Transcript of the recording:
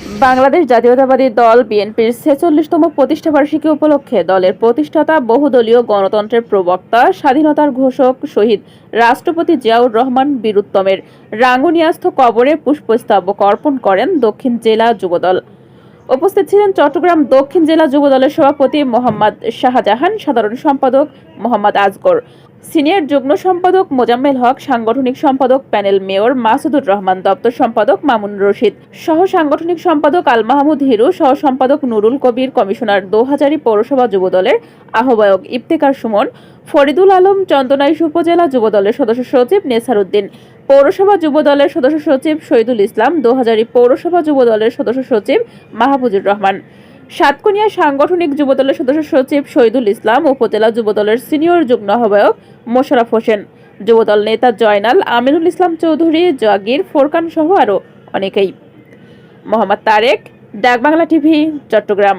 বাংলাদেশ জাতীয়তাবাদী দল বিএনপির ৪৬তম প্রতিষ্ঠাবার্ষিকী উপলক্ষে দলের প্রতিষ্ঠাতা বহুদলীয় গণতন্ত্রের প্রবক্তা স্বাধীনতার ঘোষক শহীদ রাষ্ট্রপতি জিয়াউর রহমান বীরুত্তমের রাঙ্গুনিয়াস্থ কবরে পুষ্পস্তবক অর্পণ করেন দক্ষিণ জেলা যুবদল। উপস্থিত ছিলেন চট্টগ্রাম দক্ষিণ জেলা যুবদলের সভাপতি মোহাম্মদ শাহজাহান, সাধারণ সম্পাদক মোহাম্মদ আজগর, সিনিয়র যুগ্ম সম্পাদক মোজাম্মেল হক, সাংগঠনিক সম্পাদক প্যানেল মেয়র মাসুদুর রহমান, দপ্তর সম্পাদক মামুন রশিদ, সহ সাংগঠনিক সম্পাদক আল মাহমুদ হিরু, সহ সম্পাদক নুরুল কবির, কমিশনার দোহাজারী পৌরসভা যুবদলের আহ্বায়ক ইফতেখার সুমন, ফরিদুল আলম, চন্দনাইশ উপজেলা যুবদলের সদস্য সচিব নেসার উদ্দিন, পৌরসভা যুবদলের সদস্য সচিব শহীদুল ইসলাম, দোহাজারী পৌরসভা যুবদলের সদস্য সচিব মাহফুজুর রহমান, সাতকনিয়া সাংগঠনিক যুবদলের সদস্য সচিব শহীদুল ইসলাম, উপজেলা যুবদলের সিনিয়র যুগ্ম আহ্বায়ক মোশাররফ হোসেন, যুবদল নেতা জয়নাল, আমিনুল ইসলাম চৌধুরী, জাগির, ফোরকান সহ আরও অনেকেই। মোহাম্মদ তারেক, ডাকবাংলা টিভি, চট্টগ্রাম।